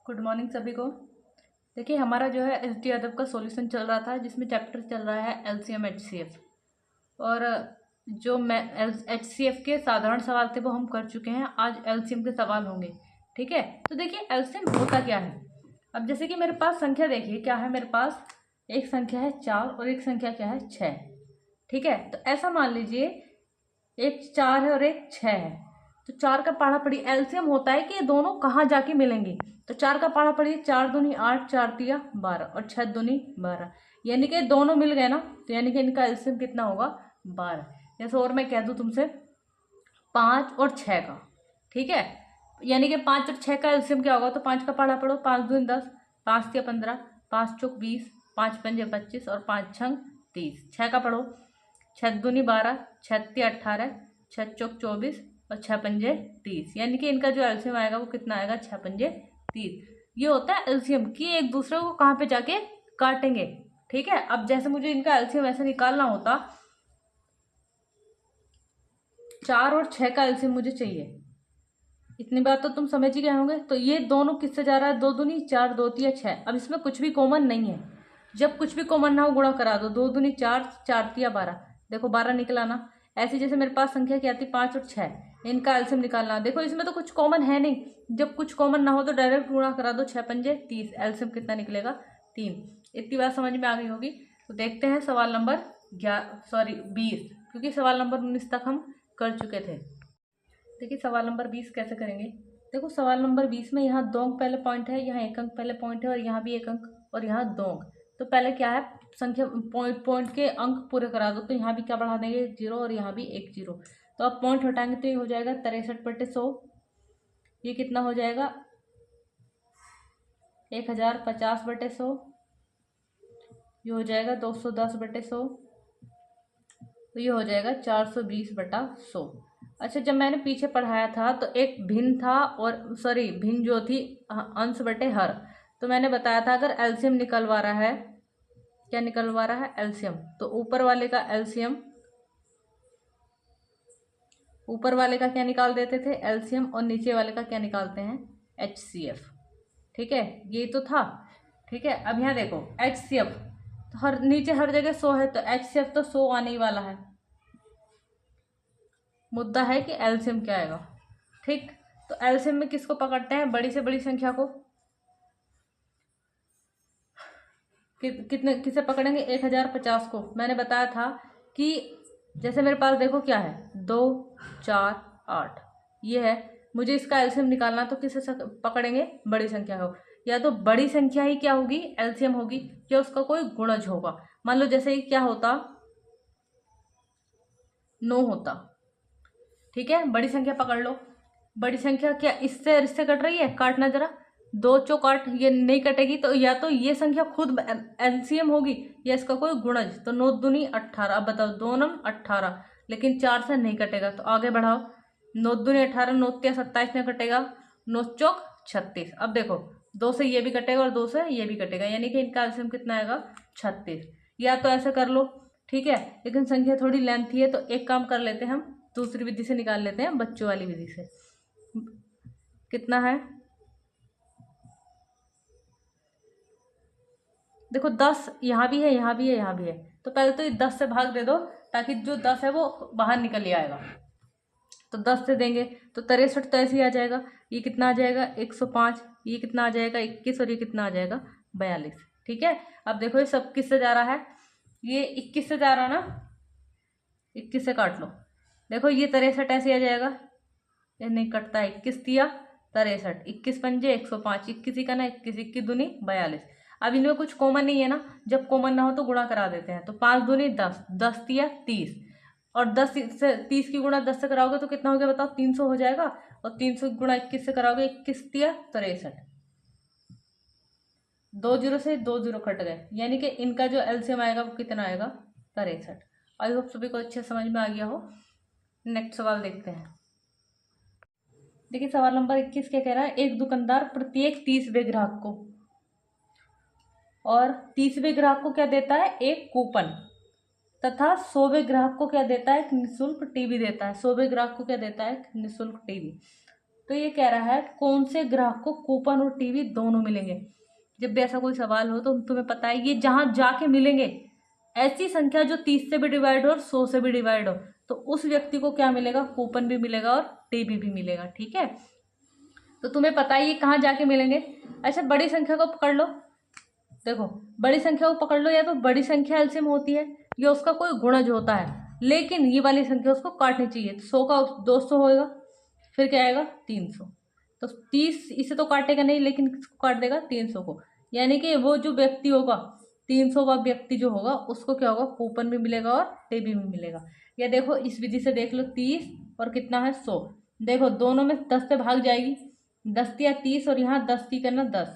Good morning सभी को। देखिए हमारा जो है एस डी यादव का सॉल्यूशन चल रहा था, जिसमें चैप्टर चल रहा है एलसीएम एचसीएफ। और जो मैं एचसीएफ के साधारण सवाल थे वो हम कर चुके हैं। आज एलसीएम के सवाल होंगे। ठीक है, तो देखिए एलसीएम होता क्या है। अब जैसे कि मेरे पास संख्या देखिए क्या है, मेरे पास एक संख्या है 4 और एक संख्या क्या है 6। ठीक है, तो ऐसा मान लीजिए एक 4 है और एक 6 है। तो 4 का पढ़ा पढ़ी एलसीएम होता है कि ये दोनों कहाँ जाके मिलेंगे। तो 4 का पढ़ा पढ़ी 4 दूनी 8, 4 तिया 12 और 6 दूनी 12, यानी कि दोनों मिल गए ना। तो यानी कि इनका एलसीएम कितना होगा 12। जैसे और मैं कह दूँ तुमसे 5 और 6 का, ठीक है, यानी कि 5 और 6 का एलसीएम क्या होगा। तो 5 का पढ़ा पढ़ो 5 दूनी 10, 5 तिया 15, 5 चौक 20, 5 पंजे 25 और 5 छंग 30। 6 का पढ़ो 6 दूनी 12, 6 तिया 18, 6 चौक 24 और 6 पंजे 30, यानी कि इनका जो एलसीएम आएगा वो कितना आएगा 6 पंजे 30। ये होता है एलसीएम कि एक दूसरे को कहाँ पे जाके काटेंगे। ठीक है, अब जैसे मुझे इनका एलसीएम ऐसे निकालना होता, 4 और 6 का एलसीएम मुझे चाहिए। इतनी बात तो तुम समझ ही गए होंगे। तो ये दोनों किससे जा रहा है, 2 दूनी 4, 2 तिया 6। अब इसमें कुछ भी कॉमन नहीं है। जब कुछ भी कॉमन ना हो गुणा करा दो, 2 दूनी 4, 4 तिया 12, देखो 12 निकला ना। ऐसे जैसे मेरे पास संख्या क्या आती 5 और 6, इनका एलसीएम निकालना। देखो इसमें तो कुछ कॉमन है नहीं। जब कुछ कॉमन ना हो तो डायरेक्ट गुणा करा दो, 6 पंजे 30, एलसीएम कितना निकलेगा 3। इतनी बात समझ में आ गई होगी। तो देखते हैं सवाल नंबर 20, क्योंकि सवाल नंबर 19 तक हम कर चुके थे। देखिए सवाल नंबर 20 कैसे करेंगे। देखो सवाल नंबर 20 में यहाँ 2 अंक पहले पॉइंट है, यहाँ 1 अंक पहले पॉइंट है और यहाँ भी 1 अंक और यहाँ 2 अंक। तो पहले क्या है, संख्या पॉइंट के अंक पूरे करा दो। तो यहाँ भी क्या बढ़ा देंगे 0 और यहाँ भी 1 0। तो अब पॉइंट हटाएंगे तो ये हो जाएगा 63/100। ये कितना हो जाएगा 1050/100। ये हो जाएगा 210/100। तो ये हो जाएगा 420/100। अच्छा, जब मैंने पीछे पढ़ाया था तो एक भिन्न था, और सॉरी भिन्न जो थी अंश बटे हर। तो मैंने बताया था अगर एलसीएम निकलवा रहा है, क्या निकलवा रहा है एलसीएम, तो ऊपर वाले का एलसीएम, ऊपर वाले का क्या निकाल देते थे एलसीएम, और नीचे वाले का क्या निकालते हैं एचसीएफ। ठीक है, ये तो था। ठीक है, अब यहाँ देखो एचसीएफ तो हर नीचे हर जगह 100 है, तो एचसीएफ तो 100 आने ही वाला है। मुद्दा है कि एलसीएम क्या आएगा। ठीक, तो एलसीएम में किसको पकड़ते हैं, बड़ी से बड़ी संख्या को। कितने किसे पकड़ेंगे 1050 को। मैंने बताया था कि जैसे मेरे पास देखो क्या है 2 4 8, ये है। मुझे इसका एलसीएम निकालना, तो किसे पकड़ेंगे बड़ी संख्या को। या तो बड़ी संख्या ही क्या होगी एलसीएम होगी, या उसका कोई गुणज होगा। मान लो जैसे क्या होता 9 होता। ठीक है, बड़ी संख्या पकड़ लो। बड़ी संख्या क्या इससे इससे कट रही है, काटना जरा। 2 चौक 8, ये नहीं कटेगी। तो या तो ये संख्या खुद एलसीएम होगी या इसका कोई गुणज। तो 9 दूनी 18। अब बताओ 2 9 18, लेकिन 4 से नहीं कटेगा। तो आगे बढ़ाओ, 9 दूनी 18, 9 तिया 27 में कटेगा, 9 चौक 36। अब देखो 2 से ये भी कटेगा और 2 से ये भी कटेगा, यानी कि इनका एलसीएम कितना आएगा 36। या तो ऐसे कर लो, ठीक है, लेकिन संख्या थोड़ी लेंथी है, तो एक काम कर लेते हैं हम, दूसरी विधि से निकाल लेते हैं, बच्चों वाली विधि से। कितना है, देखो 10 यहाँ भी है, यहाँ भी है, यहाँ भी है। तो पहले तो ये 10 से भाग दे दो, ताकि जो 10 है वो बाहर निकल ही आएगा। तो 10 से देंगे तो 63 तो ऐसे ही आ जाएगा। ये कितना आ जाएगा 105, ये कितना आ जाएगा 21, और ये कितना आ जाएगा 42। ठीक है, अब देखो ये सब किससे जा रहा है, ये 21 से जा रहा ना, 21 से काट लो। देखो ये 63 ऐसे आ जाएगा, ये नहीं कटता है। 21 दिया 63, 21 पंजे 105, 21 ही का ना 21, 21 दूनी 42। अब इनमें कुछ कॉमन नहीं है ना, जब कॉमन ना हो तो गुणा करा देते हैं। तो 5 दूनी 10, 10 दिया 30, और 10 से 30 की गुणा 10 से कराओगे तो कितना हो गया बताओ 300 हो जाएगा। और 300 की गुणा 21 से कराओगे, 21 दिया 63, 2 जीरो से 2 जीरो कट गए, यानी कि इनका जो एलसीएम आएगा वो कितना आएगा 63। आई होप सभी को अच्छे समझ में आ गया हो। नेक्स्ट सवाल देखते हैं। देखिए सवाल नंबर 21 क्या कह रहा है, एक दुकानदार प्रत्येक 30वें ग्राहक को और 30वें ग्राहक को क्या देता है एक कूपन, तथा 100वें ग्राहक को क्या देता है एक निःशुल्क टीवी देता है। 100वें ग्राहक को क्या देता है निःशुल्क टीवी। तो ये कह रहा है कौन से ग्राहक को कूपन और टीवी दोनों मिलेंगे। जब भी ऐसा कोई सवाल हो तो तुम्हें पता है ये जहां जाके मिलेंगे, ऐसी संख्या जो 30 से भी डिवाइड हो और 100 से भी डिवाइड हो, तो उस व्यक्ति को क्या मिलेगा, कूपन भी मिलेगा और टीवी भी मिलेगा। ठीक है, तो तुम्हें पता है ये कहाँ जाके मिलेंगे। अच्छा, बड़ी संख्या को पकड़ लो। देखो, बड़ी संख्या को पकड़ लो, या तो बड़ी संख्या एलसीएम होती है या उसका कोई गुणज होता है, लेकिन ये वाली संख्या उसको काटनी चाहिए। तो 100 का 200 होएगा, फिर क्या आएगा 300। तो 30 इसे तो काटेगा नहीं, लेकिन किसको काट देगा, 300 को। यानी कि वो जो व्यक्ति होगा, 300वां व्यक्ति जो होगा, उसको क्या होगा, कूपन भी मिलेगा और टीवी भी मिलेगा। या देखो इस विधि से देख लो, 30 और कितना है 100। देखो दोनों में 10 से भाग जाएगी, 10 या 30, और यहाँ 10 की करना 10,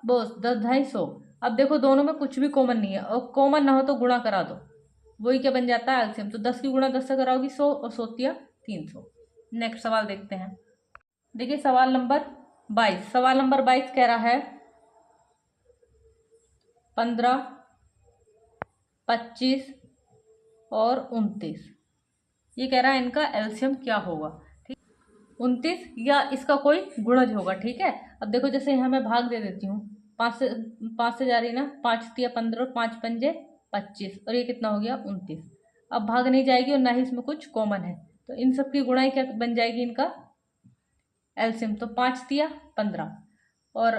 बस 10 250। अब देखो दोनों में कुछ भी कॉमन नहीं है, और कॉमन ना हो तो गुणा करा दो, वही क्या बन जाता है, एलसीएम। तो 10 की गुणा 10 से कराओगी 100, और 100 या 300। नेक्स्ट सवाल देखते हैं। देखिए सवाल नंबर 22। सवाल नंबर 22 कह रहा है 15, 25 और 29। ये कह रहा है इनका एलसीएम क्या होगा। ठीक, 29 या इसका कोई गुणज होगा। ठीक है, अब देखो जैसे यहाँ मैं भाग दे देती हूँ, 5 से जा रही ना, 5 तिया 15 और 5 पंजे 25, और ये कितना हो गया 29। अब भाग नहीं जाएगी और ना ही इसमें कुछ कॉमन है, तो इन सब की गुणाई क्या बन जाएगी, इनका एलसीएम। तो 5 तिया 15, और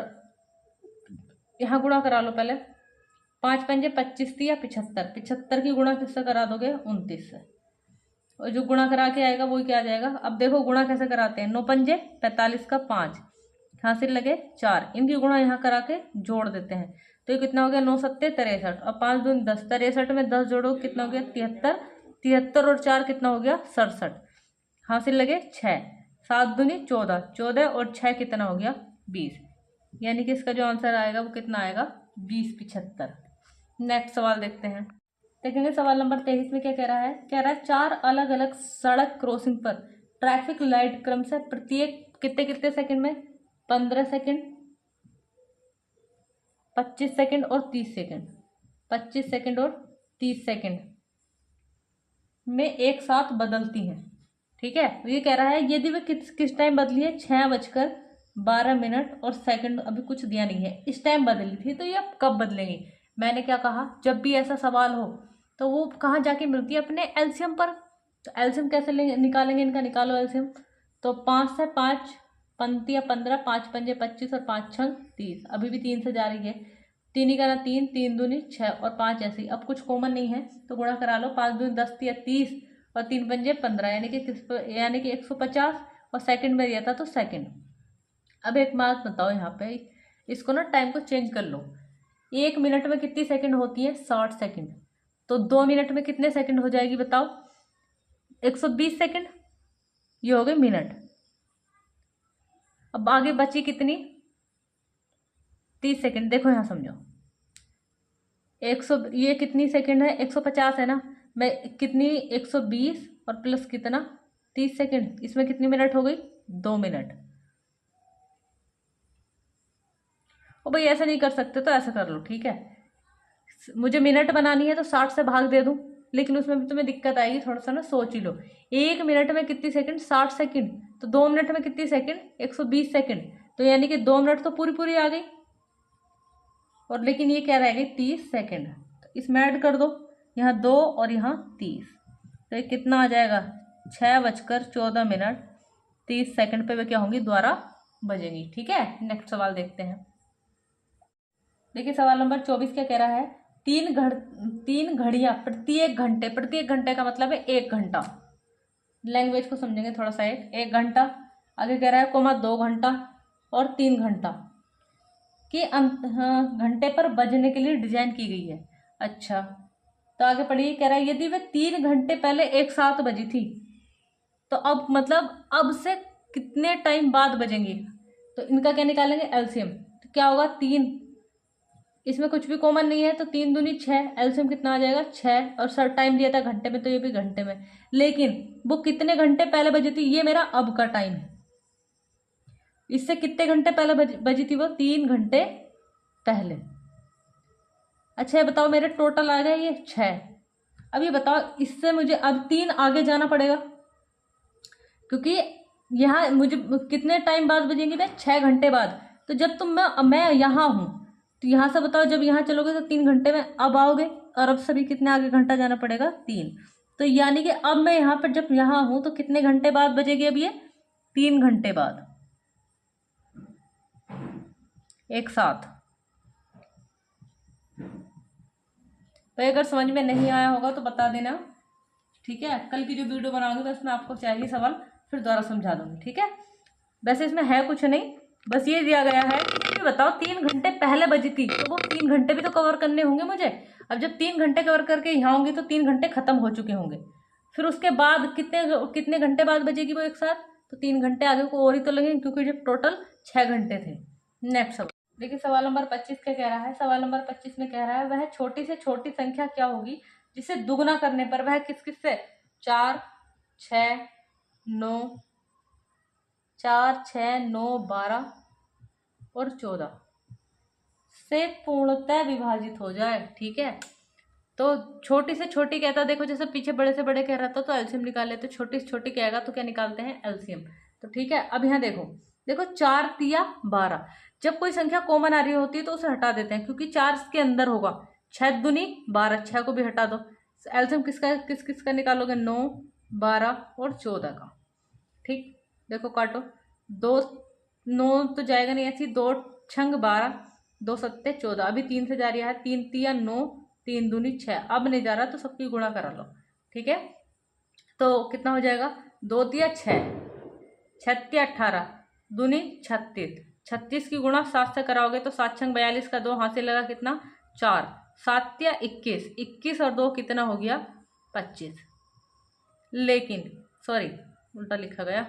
यहाँ गुणा करा लो पहले, 5 पंजे 25 तिया 75, 75 की गुणा किससे करा दोगे, 29 से, और जो गुणा करा के आएगा वही क्या आ जाएगा। अब देखो गुणा कैसे कराते हैं, 9 पंजे 45 का 5, हासिल लगे 4, इनकी गुणा यहाँ करा के जोड़ देते हैं। तो ये कितना हो गया, 9 सत्ते 63, और 5 दूनी 10, 63 में 10 जोड़ो कितना हो गया 73, 73 और 4 कितना हो गया 67, हासिल लगे 6, 7 दूनी 14, 14 और 6 कितना हो गया 20। यानी कि इसका जो आंसर आएगा वो कितना आएगा, 2075। नेक्स्ट सवाल देखते हैं। देखेंगे सवाल नंबर 23 में क्या कह रहा है, कह रहा है 4 अलग अलग सड़क क्रॉसिंग पर ट्रैफिक लाइट क्रम से प्रत्येक कितने कितने सेकंड में, 15 सेकंड, 25 सेकंड और 30 सेकंड, 25 सेकंड और 30 सेकंड में एक साथ बदलती हैं। ठीक है, ये कह रहा है यदि वे किस किस टाइम बदली है, 6:12 और सेकंड, अभी कुछ दिया नहीं है, इस टाइम बदली थी, तो ये अब कब बदलेंगी। मैंने क्या कहा, जब भी ऐसा सवाल हो तो वो कहाँ जाके मिलती है, अपने एलसीएम पर। तो एलसीएम कैसे निकालेंगे इनका, निकालो एलसीएम। तो 5 से 5 पंक्तियाँ 15, 5 पंजे 25 और 5 छंग 30, अभी भी 3 से जा रही है, 3 ही करना 3, 3 दूनी 6 और 5 ऐसी। अब कुछ कॉमन नहीं है तो गुणा करा लो, 5 दूनी 10 या 30 और 3 पंजे 15, यानी कि 150, और सेकंड में दिया था तो सेकंड। अब एक बात बताओ, यहाँ पे इसको ना टाइम को चेंज कर लो। 1 मिनट में कितनी सेकंड होती है, 60 सेकंड। तो 2 मिनट में कितने सेकंड हो जाएगी बताओ, 120 सेकंड। ये हो गए मिनट। अब आगे बची कितनी, 30 सेकंड। देखो यहाँ समझो, 100, ये कितनी सेकंड है, 150 है ना, मैं कितनी 120 और प्लस कितना 30 सेकंड, इसमें कितनी मिनट हो गई, 2 मिनट। और भाई ऐसा नहीं कर सकते तो ऐसा कर लो। ठीक है, मुझे मिनट बनानी है तो 60 से भाग दे दूं, लेकिन उसमें भी तुम्हें दिक्कत आएगी, थोड़ा सा ना सोच ही लो। 1 मिनट में कितनी सेकंड, 60 सेकंड, तो 2 मिनट में कितनी सेकंड, 120 सेकंड, तो यानी कि 2 मिनट तो पूरी पूरी आ गई, और लेकिन ये क्या रह गई 30 सेकंड। तो इसमें ऐड कर दो, यहाँ 2 और यहाँ 30, तो ये कितना आ जाएगा, 6:14 30 सेकंड पे वे क्या होंगी, द्वारा बजेंगी। ठीक है, नेक्स्ट सवाल देखते हैं। देखिए सवाल नंबर 24 क्या कह रहा है, 3 घड़ियां प्रत्येक घंटे का मतलब है 1 घंटा। लैंग्वेज को समझेंगे थोड़ा सा, 1 घंटा, आगे कह रहा है कोमा 2 घंटा और 3 घंटा कि घंटे पर बजने के लिए डिजाइन की गई है। अच्छा, तो आगे पढ़िए, कह रहा है यदि वे 3 घंटे पहले एक साथ बजी थी, तो अब मतलब अब से कितने टाइम बाद बजेंगी। तो इनका क्या निकालेंगे, एलसीएम। तो क्या होगा, 3, इसमें कुछ भी कॉमन नहीं है, तो 3 दूनी 6, एलसीएम कितना आ जाएगा 6, और सर टाइम दिया था घंटे में, तो ये भी घंटे में, लेकिन वो कितने घंटे पहले बजी थी, ये मेरा अब का टाइम है। इससे कितने घंटे पहले बजी थी वो, 3 घंटे पहले। अच्छा ये बताओ, मेरे टोटल आ गए ये 6। अब ये बताओ, इससे मुझे अब 3 आगे जाना पड़ेगा, क्योंकि यहाँ मुझे कितने टाइम बाद बजेंगी भाई? 6 घंटे बाद। तो जब मैं यहाँ हूँ, तो यहाँ से बताओ, जब यहाँ चलोगे तो 3 घंटे में अब आओगे, और अब सभी कितने आगे घंटा जाना पड़ेगा? 3। तो यानी कि अब मैं यहाँ पर जब यहाँ हूँ तो कितने घंटे बाद बजेगी अब ये? 3 घंटे बाद एक साथ। तो अगर समझ में नहीं आया होगा तो बता देना, ठीक है? कल की जो वीडियो बनाऊंगी तो उसमें आपको चाहिए सवाल फिर दोबारा समझा दूंगी, ठीक है? वैसे इसमें है कुछ नहीं, बस ये दिया गया है कि बताओ 3 घंटे पहले बजी थी, तो वो 3 घंटे भी तो कवर करने होंगे मुझे। अब जब 3 घंटे कवर करके यहाँ होंगे तो 3 घंटे खत्म हो चुके होंगे। फिर उसके बाद कितने कितने घंटे बाद बजेगी वो एक साथ? तो 3 घंटे आगे को और ही तो लगेंगे, क्योंकि जब टोटल 6 घंटे थे। नेक्स्ट सवाल देखिए, सवाल नंबर 25 क्या कह रहा है? सवाल नंबर 25 में कह रहा है, वह छोटी से छोटी संख्या क्या होगी जिसे दुगुना करने पर वह किस किस से 4, 6, 9, 4, 6, 9, 12 और 14 से पूर्णतः विभाजित हो जाए, ठीक है? तो छोटी से छोटी कहता, देखो जैसे पीछे बड़े से बड़े कह रहा था तो एलसीएम निकाल लेते, छोटी से छोटी कहेगा तो क्या निकालते हैं? एलसीएम। तो ठीक है, अब यहाँ देखो देखो 4 तिया 12, जब कोई संख्या कॉमन आ रही होती है तो उसे हटा देते हैं, क्योंकि 4 इसके अंदर होगा। 6 दूनी 12, 6 को भी हटा दो। एलसीएम किस किसका निकालोगे? 9, 12 और 14 का, ठीक? देखो काटो, 2 9 तो जाएगा नहीं, ऐसी 2 छंग 12, 2 सत्ते 14, अभी 3 से जा रही है, 3 तिया 9, 3 दूनी 6, अब नहीं जा रहा तो सबकी गुणा करा लो, ठीक है? तो कितना हो जाएगा? 2 तिया 6, 6 तिया 18, दूनी 36, 36 की गुणा 7 से कराओगे तो 7 छंग 42 का 2 हाथ से लगा कितना? 4, 7 तिया 21, 21 और 2 कितना हो गया? 25। लेकिन सॉरी उल्टा लिखा गया,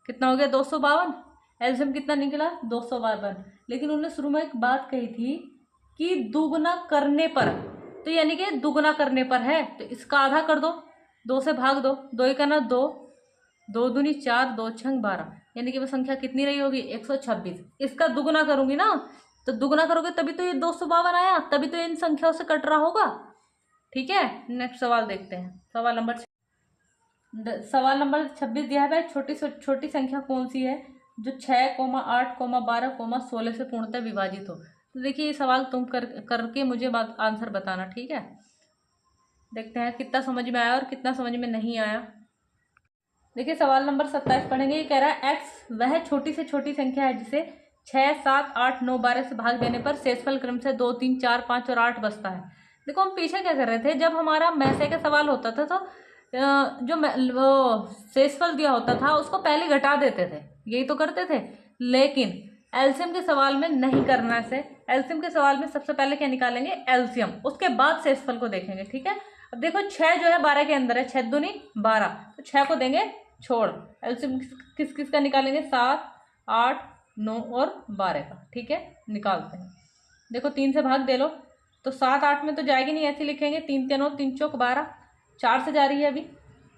कितना हो गया? 252। एल्सियम कितना निकला? 252। लेकिन उन्होंने शुरू में एक बात कही थी कि दुगुना करने पर, तो यानी कि दुगुना करने पर है तो इसका आधा कर दो, 2 से भाग दो, 2 एक ना 2, 2 दूनी 4, 2 छंग 12, यानी कि वो संख्या कितनी रही होगी? 126। इसका दुगुना करूंगी ना, तो दुगुना करोगे तभी तो ये 252 आया, तभी तो इन संख्याओं से कट रहा होगा, ठीक है? नेक्स्ट सवाल देखते हैं। सवाल नंबर 26 दिया है भाई, छोटी से छोटी संख्या कौन सी है जो 6, 8, 12, 16 से पूर्णतः विभाजित हो? तो देखिए ये सवाल तुम करके मुझे आंसर बताना, ठीक है? देखते हैं कितना समझ में आया और कितना समझ में नहीं आया। देखिए सवाल नंबर 27 पढ़ेंगे। ये कह रहा है एक्स वह छोटी से छोटी संख्या है जिसे 6, 7, 8, 9, 12 से भाग देने पर शेषफल क्रम से 2, 3, 4, 5 और 8 बचता है। देखो हम पीछे क्या कर रहे थे, जब हमारा मैसे का सवाल होता था तो जो वो शेषफल दिया होता था उसको पहले घटा देते थे, यही तो करते थे। लेकिन एलसीएम के सवाल में नहीं करना है। एलसीएम के सवाल में सबसे पहले क्या निकालेंगे? एलसीएम, उसके बाद शेषफल को देखेंगे, ठीक है? अब देखो 6 जो है 12 के अंदर है, 6 दूनी 12, तो 6 को देंगे छोड़। एलसीएम किस किस का निकालेंगे? 7, 8, 9 और 12 का, ठीक है? निकालते हैं। देखो 3 से भाग दे लो तो 7, 8 में तो जाएगी नहीं, ऐसे लिखेंगे 3 3 9, 3 चौक 12, 4 से जा रही है, अभी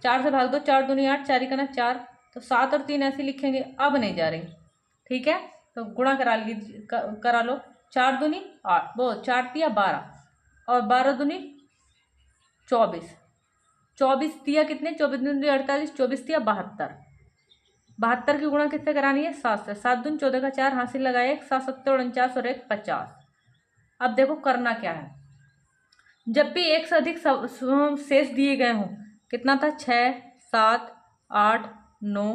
4 से भाग दो, 4 दूनी 8, 4 का ना 4, तो 7 और 3 ऐसे लिखेंगे, अब नहीं जा रही, ठीक है? तो गुणा करा लो, 4 दूनी 8, वो 4 तिया 12 और 12 दूनी 24, 24 तिया कितने? 24 दूनी 48, 24 तिया 72, 72 की गुणा किससे करानी है? 7 से। 7 दूनी 14 का 4 हासिल लगाए, 1 7 70 49 और 1 50। अब देखो करना क्या है, जब भी एक से अधिक शेष दिए गए हों, कितना था? 6, 7, 8, 9,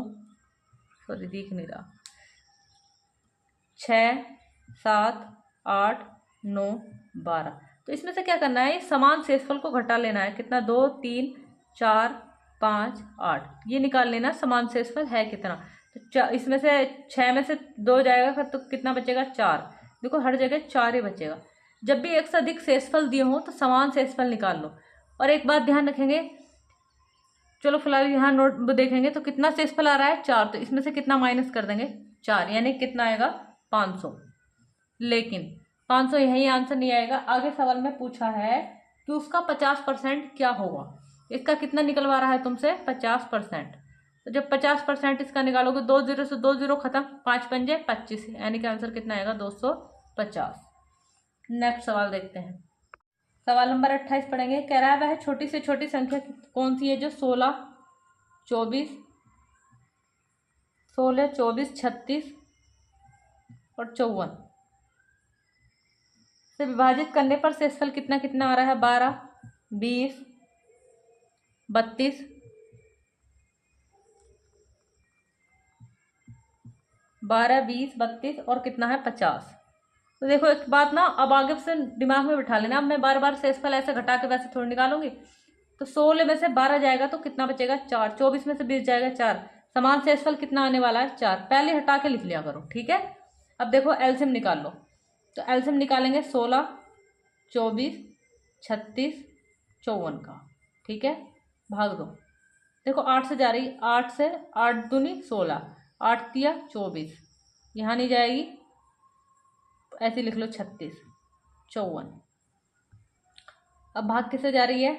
सॉरी दिख नहीं रहा, 6, 7, 8, 9, 12, तो इसमें से क्या करना है? समान शेषफल को घटा लेना है। कितना? 2, 3, 4, 5, 8, ये निकाल लेना समान शेषफल है कितना। तो इसमें से 6 में से 2 जाएगा तो कितना बचेगा? 4। देखो हर जगह 4 ही बचेगा। जब भी एक से अधिक शेषफल दिए हों तो समान शेषफल निकाल लो। और एक बात ध्यान रखेंगे, चलो फिलहाल यहाँ नोट देखेंगे तो कितना शेषफल आ रहा है? 4, तो इसमें से कितना माइनस कर देंगे? 4, यानी कितना आएगा? 500। लेकिन 500 यही आंसर नहीं आएगा, आगे सवाल में पूछा है कि उसका 50% क्या होगा। इसका कितना निकलवा रहा है तुमसे? 50%। तो जब 50% इसका निकालोगे, 2 0 से 2 0 खत्म, 5 पंजे 25, यानी कि आंसर कितना आएगा? 250। नेक्स्ट सवाल देखते हैं। सवाल नंबर 28 पढ़ेंगे। कह रहा है वह छोटी से छोटी संख्या कौन सी है जो 16, 24, 16, 24, 36 और 54 से विभाजित करने पर शेषफल कितना कितना आ रहा है? 12, 20, 32, 12, 20, 32 और कितना है? 50। तो देखो एक बात ना, अब आगे से दिमाग में बिठा लेना। अब मैं बार बार शेषफल ऐसे घटा के वैसे थोड़ी निकालूंगी। तो 16 में से 12 जाएगा तो कितना बचेगा? 4। 24 में से 20 जाएगा 4। समान शेषफल कितना आने वाला है? 4। पहले हटा के लिख लिया करो, ठीक है। अब देखो एलसीएम निकाल लो। तो एलसीएम निकालेंगे 16, 24, 36, 54 का, ठीक है। भाग दो। देखो 8 से जा रही, 8 से 8 दूनी 16, 8 तिया 24, यहाँ नहीं जाएगी, ऐसे लिख लो 36, 54। अब भाग किससे जा रही है?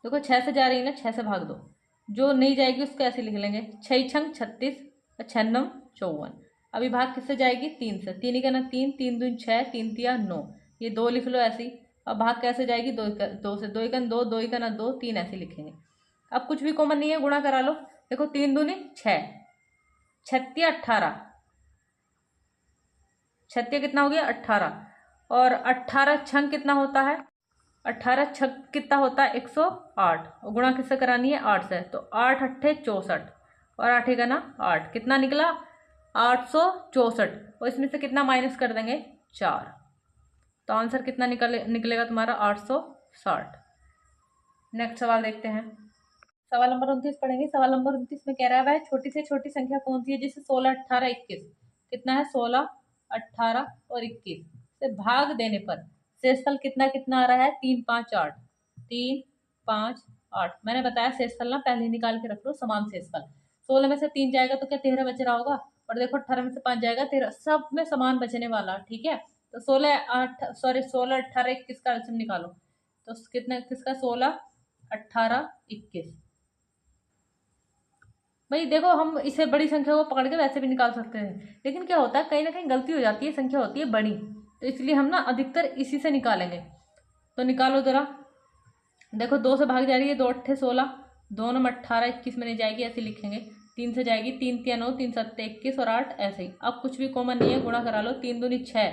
देखो 6 से जा रही है ना, 6 से भाग दो। जो नहीं जाएगी उसको ऐसे लिख लेंगे 6 छंग 36 और 6 9 54। अभी भाग किससे जाएगी? 3 से। 3 का ना 3, 3 दूनी 6, 3 तिया 9, ये 2 लिख लो ऐसे ही। अब भाग कैसे जाएगी? 2 से। 2 का 2, 2 का ना 2, 3 ऐसे लिखेंगे। अब कुछ भी कॉमन नहीं है, गुणा करा लो। देखो 3 दूनी 6, 36 18, 36 कितना हो गया? 18। और 18 छंग कितना होता है? 18 छंग कितना होता है? 108। और गुणा किससे करानी है? 8 से। तो 8 अट्ठे 64 और 8 का ना 8, कितना निकला? 864। और इसमें से कितना माइनस कर देंगे? 4। तो आंसर कितना निकलेगा तुम्हारा? 860। नेक्स्ट सवाल देखते हैं। सवाल नंबर 29 पढ़ेंगे। सवाल नंबर 29 में कह रहा है वह छोटी से छोटी संख्या कौन सी है जिसे 16, 18, 21 कितना है? 16, 18 और 21 से भाग देने पर शेषफल कितना कितना आ रहा है? 3, 5, 8। 3, 5, 8। मैंने बताया शेषफल ना पहले निकाल के रख लो, समान शेषफल। 16 में से 3 जाएगा तो क्या 13 बच रहा होगा? और देखो 18 में से 5 जाएगा 13, सब में समान बचने वाला, ठीक है। तो 16, 18, 21 का एलसीएम निकालो। तो कितना किसका? 16, 18, 21। भाई देखो हम इसे बड़ी संख्या को पकड़ के वैसे भी निकाल सकते हैं, लेकिन क्या होता है कहीं ना कहीं गलती हो जाती है, संख्या होती है बड़ी, तो इसलिए हम ना अधिकतर इसी से निकालेंगे। तो निकालो जरा। देखो 2 से भाग जा रही है, 2 अट्ठे 16, 2 नम 18, 21 में नहीं जाएगी, ऐसे लिखेंगे। 3 से जाएगी, 3 तिया 9, 3 सत्ते 21 और 8 ऐसे ही। अब कुछ भी कॉमन नहीं है, गुणा करा लो। 3 दूनी 6,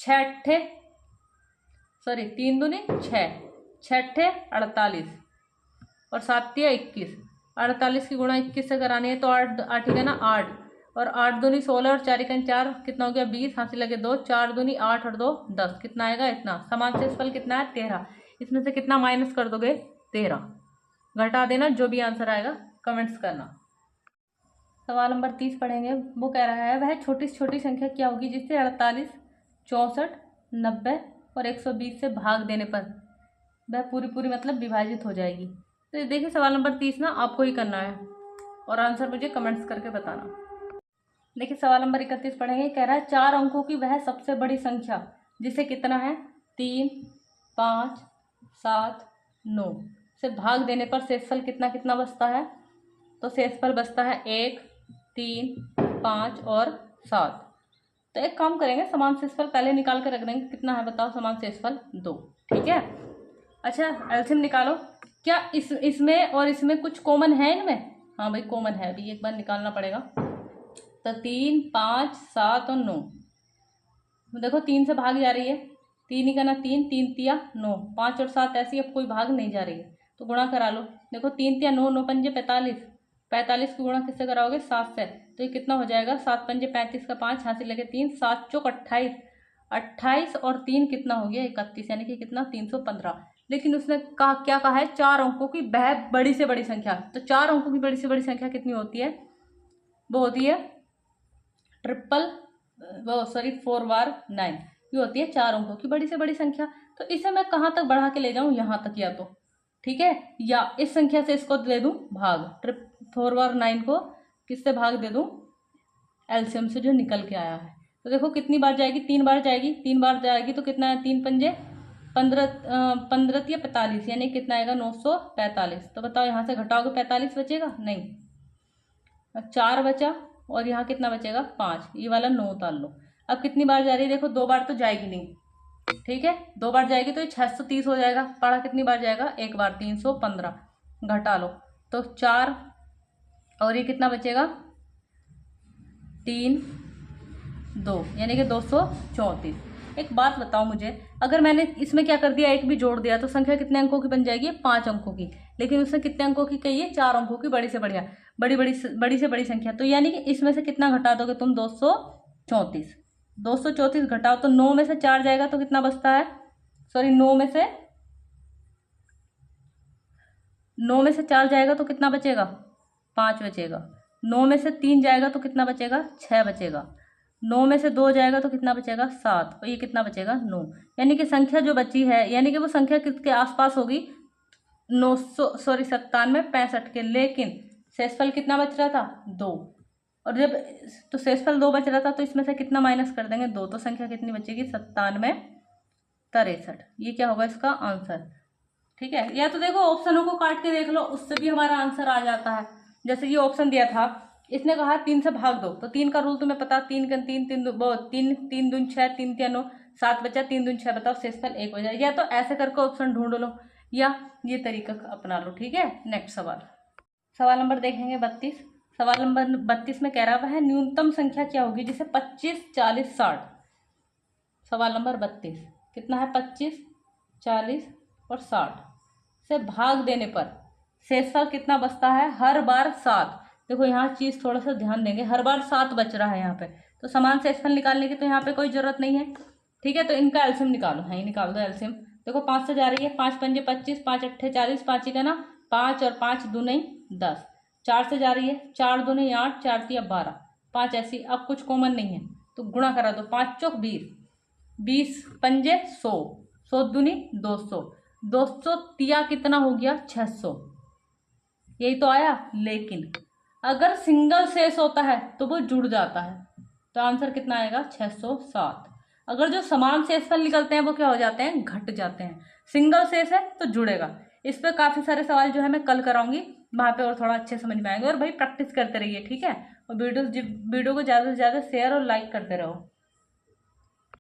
6 अट्ठे 3 दूनी 6, 6 अट्ठे 48 और 7 तिया 21। 48 की गुणा 21 से करानी है तो 8 8 का ना 8 और 8 दूनी 16 और 4 का 4, कितना हो गया? 20। हाथ से लगे 2, 4 दूनी 8 और 2 10, कितना आएगा? इतना। समान शेषफल कितना है? 13। इसमें से कितना माइनस कर दोगे? 13। घटा देना, जो भी आंसर आएगा कमेंट्स करना। सवाल नंबर 30 पढ़ेंगे। वो कह रहा है वह छोटी से छोटी संख्या क्या होगी जिससे 48, 64, 90 और 120 से भाग देने पर वह पूरी पूरी मतलब विभाजित हो जाएगी। तो देखिए सवाल नंबर 30 ना आपको ही करना है और आंसर मुझे कमेंट्स करके बताना। देखिए सवाल नंबर 31 पढ़ेंगे। कह रहा है 4 अंकों की वह सबसे बड़ी संख्या जिसे कितना है? 3, 5, 7, 9 से भाग देने पर शेषफल कितना कितना बचता है? तो शेषफल बचता है 1, 3, 5 और 7। तो एक काम करेंगे, समान शेषफल पहले निकाल के रख देंगे। कितना है बताओ समान शेषफल? 2, ठीक है। अच्छा एलसीएम निकालो। क्या इसमें और इसमें कुछ कॉमन है इनमें? हाँ भाई कॉमन है, अभी एक बार निकालना पड़ेगा। तो 3, 5, 7 और 9। देखो 3 से भाग जा रही है, 3 ही का ना 3, 3 तिया 9, 5 और 7 ऐसी, अब कोई भाग नहीं जा रही है तो गुणा करा लो। देखो 3 तिया 9, 9 पंजे 45, 45 की गुणा किससे कराओगे? 7 से। तो ये कितना हो जाएगा? 7 पंजे 35 का 5, हाथ से लगे 3, 7 चौक 28, 28 और 3 कितना हो गया? 31, यानी कि कितना? 315। लेकिन उसने कहा क्या कहा है? 4 अंकों की वह बड़ी से बड़ी संख्या। तो 4 अंकों की बड़ी से बड़ी संख्या कितनी होती है? वो होती है 4 बार 9। ये होती है 4 अंकों की बड़ी से बड़ी संख्या। तो इसे मैं कहाँ तक बढ़ा के ले जाऊँ? यहाँ तक, या तो ठीक है, या इस संख्या से इसको दे दूँ भाग, 4 बार 9 को किससे भाग दे दूँ? एलसीएम से जो निकल के आया है। तो देखो कितनी बार जाएगी? 3 बार जाएगी। 3 बार जाएगी तो कितना है? 3 पंजे 15, 15 या 45, यानी कितना आएगा? 945। तो बताओ यहाँ से घटाओगे 45 बचेगा? नहीं, 4 बचा और यहाँ कितना बचेगा? 5। ये वाला 9 उतार लो। अब कितनी बार जा रही है? देखो 2 बार तो जाएगी नहीं, ठीक है। 2 बार जाएगी तो ये 630 हो जाएगा। पढ़ा कितनी बार जाएगा? 1 बार, 315। घटा लो तो 4 और ये कितना बचेगा? 3 2 यानी कि 234। एक बात बताओ मुझे, अगर मैंने इसमें क्या कर दिया, एक भी जोड़ दिया तो संख्या कितने अंकों की बन जाएगी? 5 अंकों की। लेकिन उसने कितने अंकों की कही है? 4 अंकों की। बड़ी से बढ़िया, बड़ी से बड़ी संख्या। तो यानी कि इसमें से कितना घटा दोगे तुम? 234। 234 घटाओ तो 9 में से 4 जाएगा तो कितना बचता है? सॉरी, 9 में से 4 जाएगा तो कितना बचेगा? 5 बचेगा। 9 में से 3 जाएगा तो कितना बचेगा? 6 बचेगा। 9 में से 2 जाएगा तो कितना बचेगा? 7। और ये कितना बचेगा? 9। यानी कि संख्या जो बची है, यानी कि वो संख्या किसके आसपास होगी? 97, 65 के। लेकिन शेषफल कितना बच रहा था? 2। और जब तो शेषफल 2 बच रहा था तो इसमें से कितना माइनस कर देंगे? 2। तो संख्या कितनी बचेगी? 97, 63। ये क्या होगा इसका आंसर? ठीक है। या तो देखो ऑप्शनों को काट के देख लो, उससे भी हमारा आंसर आ जाता है। जैसे ये ऑप्शन दिया था, इसने कहा 3 से भाग दो, तो 3 का रूल तुम्हें पता, 3 का 3 3 3 दून 6, 3 3 9, 7 बचा, 3 दून 6। बताओ शेषफल 1 हो जाए। या तो ऐसे करके ऑप्शन ढूंढ लो, या ये तरीका अपना लो। ठीक है। नेक्स्ट सवाल नंबर देखेंगे 32। सवाल नंबर 32 में कह रहा वह न्यूनतम संख्या क्या होगी जिसे 25, 40, 60। सवाल नंबर 32 कितना है? 25, 40 और 60 से भाग देने पर शेषफल कितना बचता है? हर बार 7। देखो यहाँ चीज थोड़ा सा ध्यान देंगे, हर बार 7 बच रहा है यहाँ पे, तो समान शेषफल निकालने की तो यहाँ पे कोई जरूरत नहीं है। ठीक है। तो इनका एलसीएम निकालो। हाँ, ये निकाल दो एलसीएम। देखो 5 से जा रही है, 5 पंजे 25, 5 अट्ठे 40, 5 का ना 5 और 5 दूनी 10। 4 से जा रही है, 4 दूनी 8, 4 तिया 12, 5 ऐसी। अब कुछ कॉमन नहीं है तो गुणा करा दो, 5 चौक 20, 20 पंजे 100, 100 दूनी 200, 200 तिया कितना हो गया? 600। यही तो आया। लेकिन अगर सिंगल शेष होता है तो वो जुड़ जाता है, तो आंसर कितना आएगा? 607। अगर जो समान शेषफल निकलते हैं वो क्या हो जाते हैं? घट जाते हैं। सिंगल शेष है तो जुड़ेगा। इस पे काफी सारे सवाल जो है मैं कल कराऊंगी, वहां पे और थोड़ा अच्छे समझ में आएंगे। और भाई प्रैक्टिस करते रहिए। ठीक है। और वीडियो को ज्यादा से ज्यादा शेयर और लाइक करते रहो।